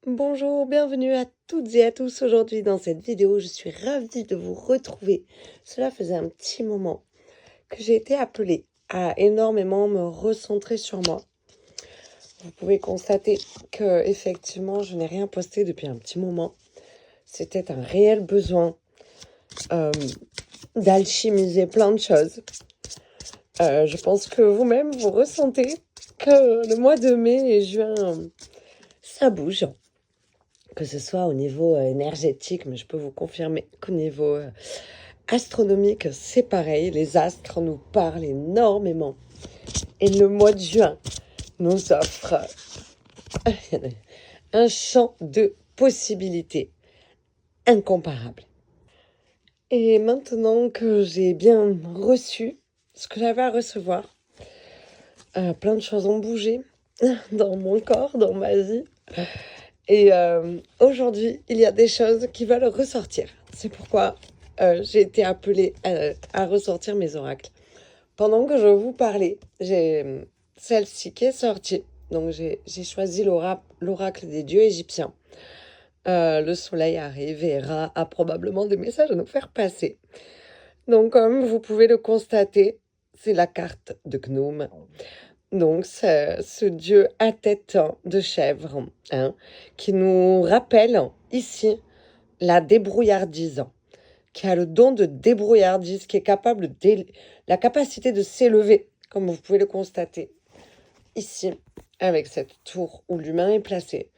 Bonjour, bienvenue à toutes et à tous aujourd'hui dans cette vidéo. Je suis ravie de vous retrouver. Cela faisait un petit moment que j'ai été appelée à énormément me recentrer sur moi. Vous pouvez constater que effectivement, je n'ai rien posté depuis un petit moment. C'était un réel besoin d'alchimiser plein de choses. Je pense que vous-même, vous ressentez que le mois de mai et juin, ça bouge. Que ce soit au niveau énergétique, mais je peux vous confirmer qu'au niveau astronomique, c'est pareil. Les astres nous parlent énormément. Et le mois de juin nous offre un champ de possibilités incomparable. Et maintenant que j'ai bien reçu ce que j'avais à recevoir, plein de choses ont bougé dans mon corps, dans ma vie. Et aujourd'hui, il y a des choses qui veulent ressortir. C'est pourquoi j'ai été appelée à ressortir mes oracles. Pendant que je vous parlais, j'ai celle-ci qui est sortie. Donc j'ai choisi l'oracle des dieux égyptiens. Le soleil arrive et Ra a probablement des messages à nous faire passer. Donc comme vous pouvez le constater, c'est la carte de Gnome. Donc, c'est ce dieu à tête de chèvre qui nous rappelle ici la débrouillardise, qui a le don de débrouillardise, qui est capable la capacité de s'élever, comme vous pouvez le constater ici, avec cette tour où l'humain est placé.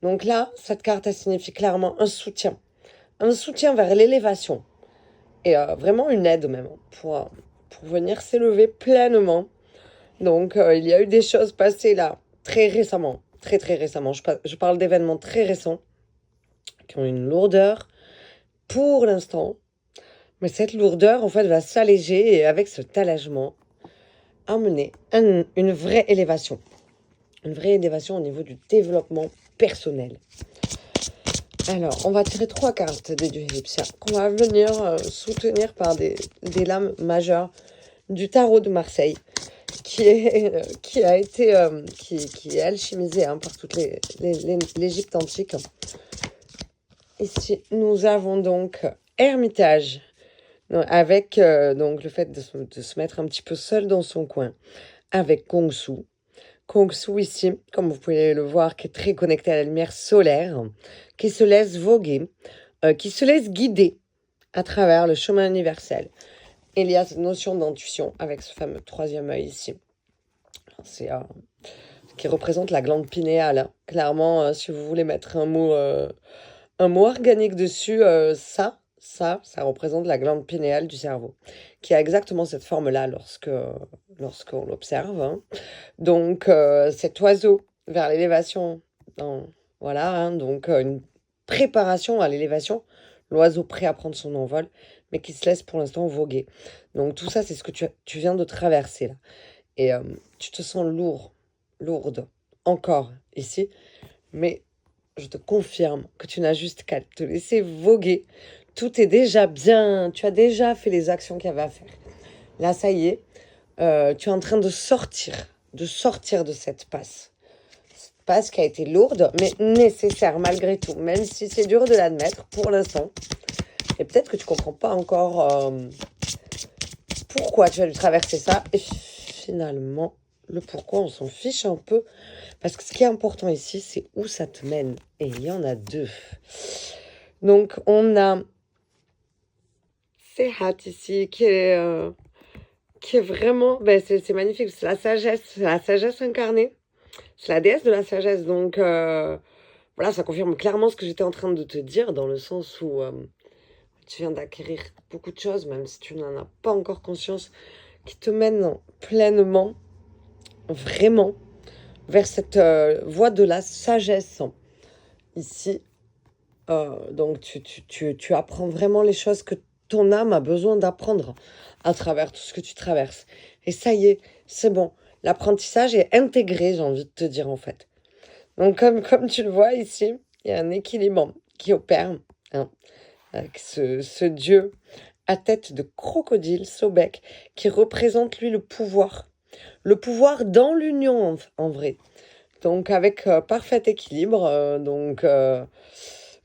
Donc là, cette carte, elle signifie clairement un soutien vers l'élévation, et vraiment une aide même, pour venir s'élever pleinement. Donc, il y a eu des choses passées là, très récemment, très récemment. Je parle d'événements très récents qui ont une lourdeur pour l'instant. Mais cette lourdeur, en fait, va s'alléger et avec cet allègement, amener une vraie élévation. Une vraie élévation au niveau du développement personnel. Alors, on va tirer 3 cartes des dieux égyptiens qu'on va venir soutenir par des lames majeures du tarot de Marseille. Qui est alchimisé par toute l'Égypte antique. Ici, nous avons donc Ermitage, avec donc le fait de se mettre un petit peu seul dans son coin, avec Kongsu. Kongsu ici, comme vous pouvez le voir, qui est très connecté à la lumière solaire, qui se laisse voguer, qui se laisse guider à travers le chemin universel. Et il y a cette notion d'intuition avec ce fameux 3e œil ici. C'est qui représente la glande pinéale. Clairement, si vous voulez mettre un mot organique dessus, ça représente la glande pinéale du cerveau, qui a exactement cette forme-là lorsqu'on l'observe. Donc, cet oiseau vers l'élévation, voilà, donc une préparation à l'élévation, l'oiseau prêt à prendre son envol, mais qui se laisse pour l'instant voguer. Donc tout ça, c'est ce que tu viens de traverser là. Et tu te sens lourde, encore ici, mais je te confirme que tu n'as juste qu'à te laisser voguer. Tout est déjà bien, tu as déjà fait les actions qu'il y avait à faire. Là, ça y est, tu es en train de sortir de cette passe. Cette passe qui a été lourde, mais nécessaire malgré tout, même si c'est dur de l'admettre pour l'instant. Et peut-être que tu comprends pas encore pourquoi tu vas lui traverser ça. Et finalement, le pourquoi, on s'en fiche un peu. Parce que ce qui est important ici, c'est où ça te mène. Et il y en a 2. Donc, on a Sehat ici, qui est vraiment... c'est magnifique, c'est la sagesse incarnée. C'est la déesse de la sagesse. Donc, voilà, ça confirme clairement ce que j'étais en train de te dire, dans le sens où tu viens d'acquérir beaucoup de choses, même si tu n'en as pas encore conscience, qui te mènent pleinement, vraiment, vers cette voie de la sagesse. Ici, donc tu apprends vraiment les choses que ton âme a besoin d'apprendre à travers tout ce que tu traverses. Et ça y est, c'est bon. L'apprentissage est intégré, j'ai envie de te dire en fait. Donc comme tu le vois ici, il y a un équilibre qui opère, avec ce dieu à tête de crocodile, Sobek, qui représente lui le pouvoir. Le pouvoir dans l'union en vrai. Donc avec parfait équilibre,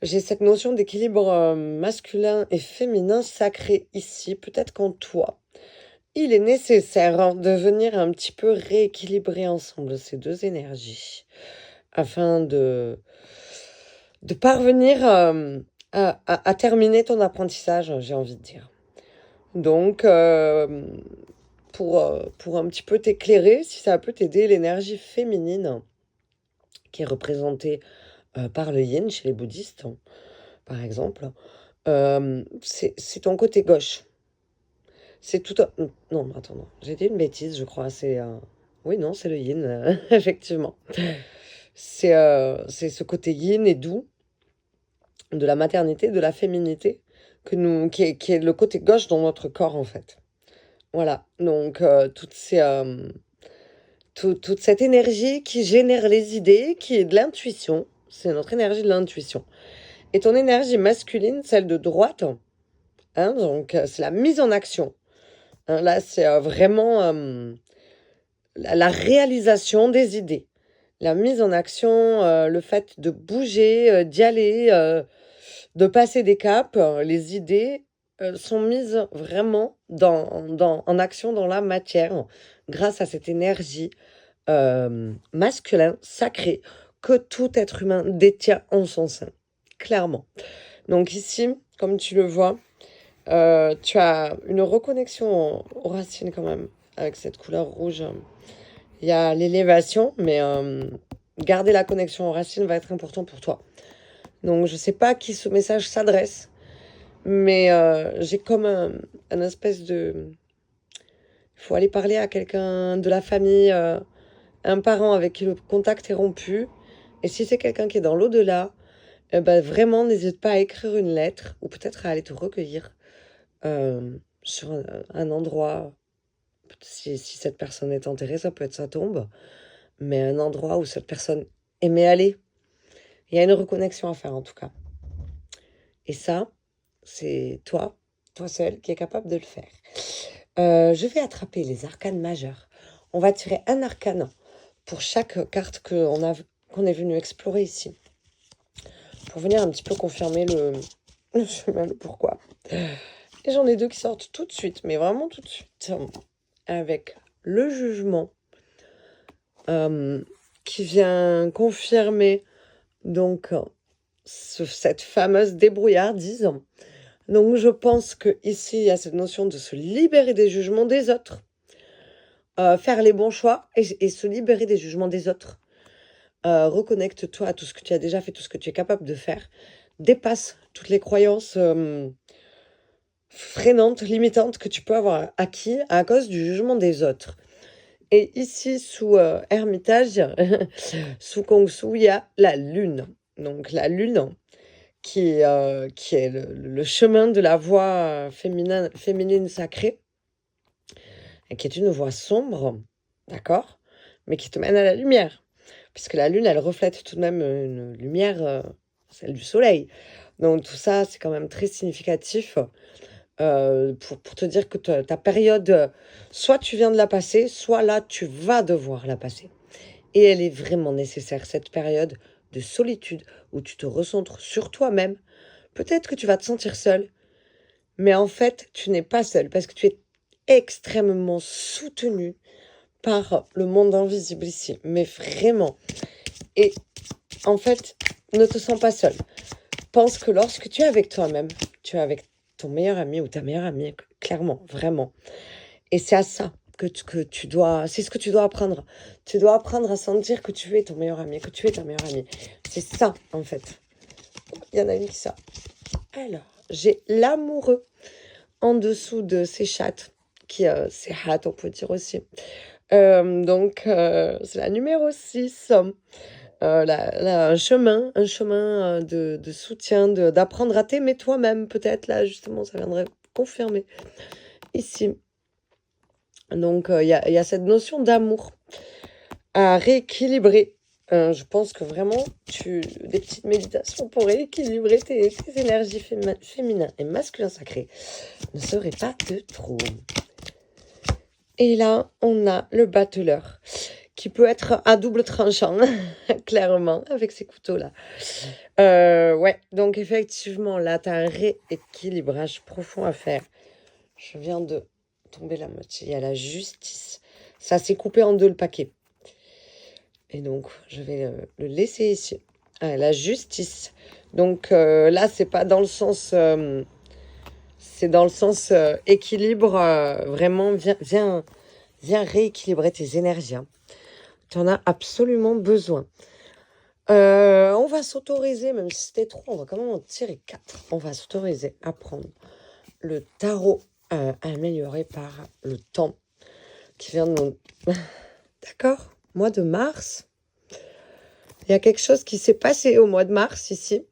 j'ai cette notion d'équilibre masculin et féminin sacré ici. Peut-être qu'en toi, il est nécessaire de venir un petit peu rééquilibrer ensemble ces deux énergies afin de parvenir à terminer ton apprentissage, j'ai envie de dire. Donc, pour un petit peu t'éclairer, si ça peut t'aider, l'énergie féminine qui est représentée par le yin chez les bouddhistes, par exemple, c'est ton côté gauche. C'est tout... Non, attends, non, j'ai dit une bêtise, je crois. Oui, non, c'est le yin, effectivement. C'est ce côté yin et doux de la maternité, de la féminité, qui est le côté gauche dans notre corps, en fait. Voilà, donc toute cette énergie qui génère les idées, qui est de l'intuition, c'est notre énergie de l'intuition. Et ton énergie masculine, celle de droite, hein, donc c'est la mise en action. Hein, là, c'est vraiment la réalisation des idées. La mise en action, le fait de bouger, d'y aller, de passer des caps, les idées sont mises vraiment en action dans la matière grâce à cette énergie masculin sacré que tout être humain détient en son sein, clairement. Donc ici, comme tu le vois, tu as une reconnexion aux racines quand même, avec cette couleur rouge. Il y a l'élévation, mais garder la connexion aux racines va être important pour toi. Donc je sais pas à qui ce message s'adresse, mais j'ai comme un espèce de... Il faut aller parler à quelqu'un de la famille, un parent avec qui le contact est rompu. Et si c'est quelqu'un qui est dans l'au-delà, vraiment n'hésite pas à écrire une lettre ou peut-être à aller te recueillir sur un endroit. Si cette personne est enterrée, ça peut être sa tombe, mais un endroit où cette personne aimait aller. Il y a une reconnexion à faire en tout cas. Et ça, c'est toi seul, qui est capable de le faire. Je vais attraper les arcanes majeurs. On va tirer un arcane pour chaque carte qu'on est venu explorer ici. Pour venir un petit peu confirmer le chemin, le pourquoi. Et j'en ai deux qui sortent tout de suite, mais vraiment tout de suite. Avec le jugement qui vient confirmer donc cette fameuse débrouillardise. Donc je pense que ici il y a cette notion de se libérer des jugements des autres, faire les bons choix et se libérer des jugements des autres. Reconnecte-toi à tout ce que tu as déjà fait, tout ce que tu es capable de faire. Dépasse toutes les croyances freinantes, limitantes que tu peux avoir acquis à cause du jugement des autres. Et ici, sous Hermitage, sous Kong Su, il y a la lune. Donc la lune qui est le chemin de la voie féminine sacrée, et qui est une voie sombre, d'accord, mais qui te mène à la lumière. Puisque la lune, elle reflète tout de même une lumière, celle du soleil. Donc tout ça, c'est quand même très significatif pour te dire que ta période, soit tu viens de la passer, soit là, tu vas devoir la passer. Et elle est vraiment nécessaire, cette période de solitude où tu te recentres sur toi-même. Peut-être que tu vas te sentir seul, mais en fait, tu n'es pas seul parce que tu es extrêmement soutenu par le monde invisible ici, mais vraiment. Et en fait, ne te sens pas seul. Pense que lorsque tu es avec toi-même, tu es avec ton meilleur ami ou ta meilleure amie, clairement, vraiment. Et c'est à ça que tu dois, c'est ce que tu dois apprendre. Tu dois apprendre à sentir que tu es ton meilleur ami, que tu es ta meilleure amie. C'est ça, en fait. Il y en a une qui sort. Alors, j'ai l'amoureux en dessous de ces chattes, qui c'est hâte, on peut dire aussi. Donc, c'est la numéro 6. Là, un chemin de soutien, d'apprendre à t'aimer toi-même, peut-être. Là, justement, ça viendrait confirmer ici. Donc, il y a cette notion d'amour à rééquilibrer. Je pense que vraiment, des petites méditations pour rééquilibrer tes énergies féminines et masculins sacrés ne seraient pas de trop. Et là, on a le battleur qui peut être à double tranchant, clairement, avec ces couteaux-là. Ouais, donc effectivement, là, tu as un rééquilibrage profond à faire. Je viens de tomber la moitié. Il y a la justice. Ça s'est coupé en deux le paquet. Et donc, je vais le laisser ici. Ah, la justice. Donc là, c'est pas dans le sens... c'est dans le sens équilibre. Vraiment, viens rééquilibrer tes énergies. Hein. Tu en as absolument besoin. On va s'autoriser, même si c'était 3, on va quand même en tirer 4. On va s'autoriser à prendre le tarot amélioré par le temps qui vient de nous... D'accord? Mois de mars. Il y a quelque chose qui s'est passé au mois de mars ici.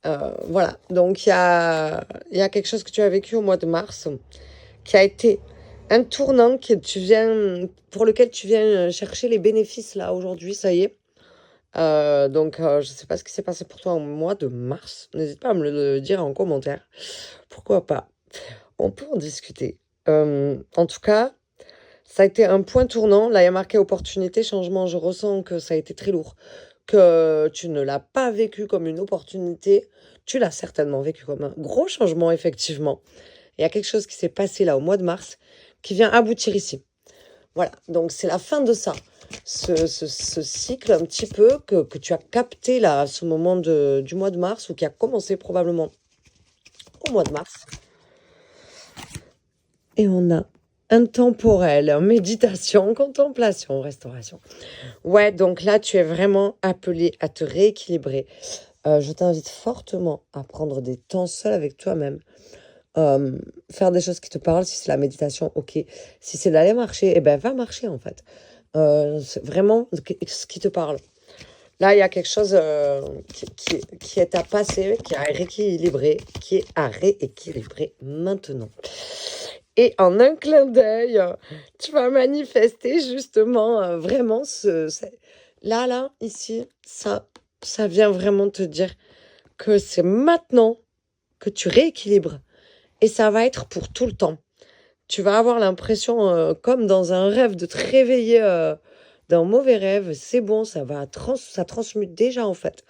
Voilà, donc il y a quelque chose que tu as vécu au mois de mars qui a été un tournant pour lequel tu viens chercher les bénéfices là aujourd'hui, ça y est. Donc je ne sais pas ce qui s'est passé pour toi au mois de mars. N'hésite pas à me le dire en commentaire. Pourquoi pas? On peut en discuter. En tout cas, ça a été un point tournant. Là, il y a marqué opportunité, changement. Je ressens que ça a été très lourd. Que tu ne l'as pas vécu comme une opportunité. Tu l'as certainement vécu comme un gros changement, effectivement. Il y a quelque chose qui s'est passé là au mois de mars qui vient aboutir ici. Voilà, donc c'est la fin de ça. Ce cycle un petit peu que tu as capté là à ce moment du mois de mars ou qui a commencé probablement au mois de mars. Et on a intemporel, méditation, contemplation, restauration. Ouais, donc là, tu es vraiment appelé à te rééquilibrer. Je t'invite fortement à prendre des temps seul avec toi-même. Faire des choses qui te parlent. Si c'est la méditation, ok. Si c'est d'aller marcher, eh ben va marcher en fait. C'est vraiment ce qui te parle. Là, il y a quelque chose qui est à passer, qui est à rééquilibrer maintenant. Et en un clin d'œil, tu vas manifester justement vraiment là, ici, ça vient vraiment te dire que c'est maintenant que tu rééquilibres et ça va être pour tout le temps. Tu vas avoir l'impression, comme dans un rêve, de te réveiller d'un mauvais rêve. C'est bon, ça transmute déjà en fait.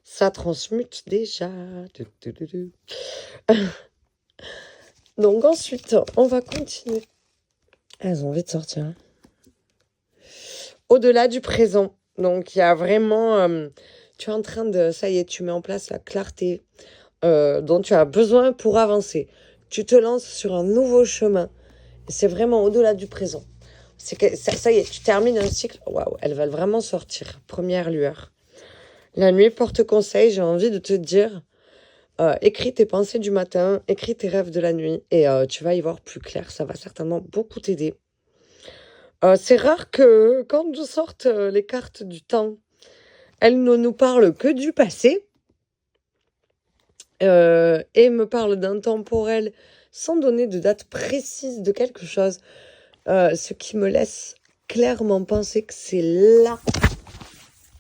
Ça transmute déjà. Donc ensuite, on va continuer. Elles ont envie de sortir. Hein. Au-delà du présent. Donc il y a vraiment... tu es en train de... Ça y est, tu mets en place la clarté dont tu as besoin pour avancer. Tu te lances sur un nouveau chemin. C'est vraiment au-delà du présent. C'est que ça y est, tu termines un cycle. Waouh, elles veulent vraiment sortir. Première lueur. La nuit porte conseil, j'ai envie de te dire... écris tes pensées du matin, écris tes rêves de la nuit et tu vas y voir plus clair. Ça va certainement beaucoup t'aider. C'est rare que quand nous sortent les cartes du temps, elles ne nous parlent que du passé et me parlent d'un temporel sans donner de date précise de quelque chose. Ce qui me laisse clairement penser que c'est là,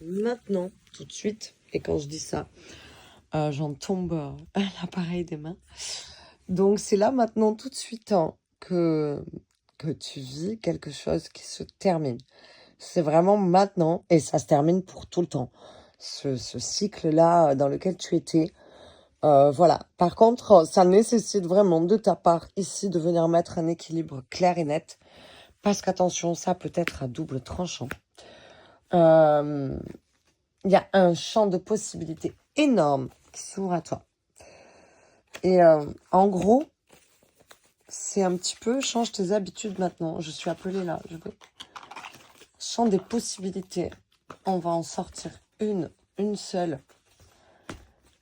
maintenant, tout de suite. Et quand je dis ça, j'en tombe à l'appareil des mains. Donc c'est là maintenant tout de suite que tu vis quelque chose qui se termine. C'est vraiment maintenant et ça se termine pour tout le temps. Ce cycle-là dans lequel tu étais. Voilà. Par contre, ça nécessite vraiment de ta part ici de venir mettre un équilibre clair et net. Parce qu'attention, ça peut être à double tranchant. Il y a un champ de possibilités énorme qui s'ouvre à toi. Et en gros, c'est un petit peu change tes habitudes maintenant. Je suis appelée là. Champ des possibilités. On va en sortir une seule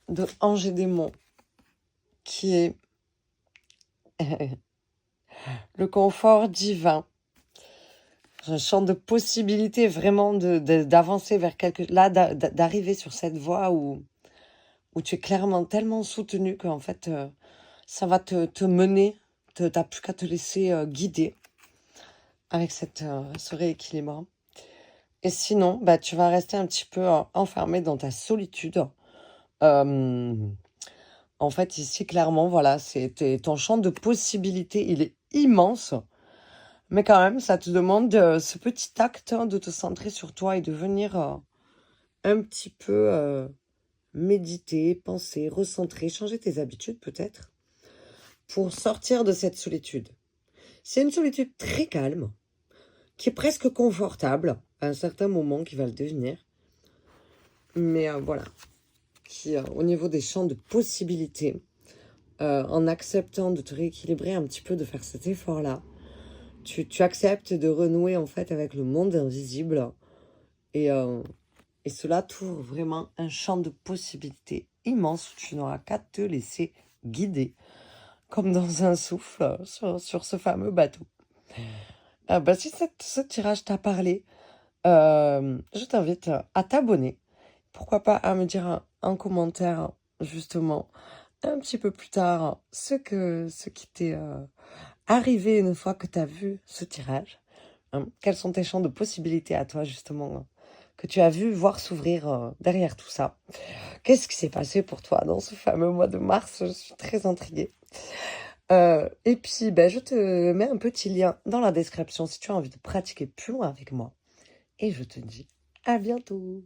de Ange et Démon qui est le confort divin. Un champ de possibilités vraiment d'avancer vers là, d'arriver sur cette voie où tu es clairement tellement soutenu qu'en fait, ça va te mener. Tu n'as plus qu'à te laisser guider avec ce rééquilibre. Et sinon, bah, tu vas rester un petit peu enfermé dans ta solitude. En fait, ici, clairement, voilà, ton champ de possibilités, il est immense. Mais quand même, ça te demande ce petit acte de te centrer sur toi et de venir un petit peu méditer, penser, recentrer, changer tes habitudes peut-être pour sortir de cette solitude. C'est une solitude très calme, qui est presque confortable à un certain moment qui va le devenir. Mais voilà, qui au niveau des champs de possibilités, en acceptant de te rééquilibrer un petit peu, de faire cet effort-là, tu acceptes de renouer en fait avec le monde invisible et, euh, et cela t'ouvre vraiment un champ de possibilités immense où tu n'auras qu'à te laisser guider comme dans un souffle sur ce fameux bateau. Si ce tirage t'a parlé, je t'invite à t'abonner. Pourquoi pas à me dire en commentaire justement un petit peu plus tard ce qui t'est arrivé une fois que tu as vu ce tirage. Quels sont tes champs de possibilités à toi justement que tu as vu voir s'ouvrir derrière tout ça. Qu'est-ce qui s'est passé pour toi dans ce fameux mois de mars? Je suis très intriguée. Et puis, je te mets un petit lien dans la description si tu as envie de pratiquer plus loin avec moi. Et je te dis à bientôt.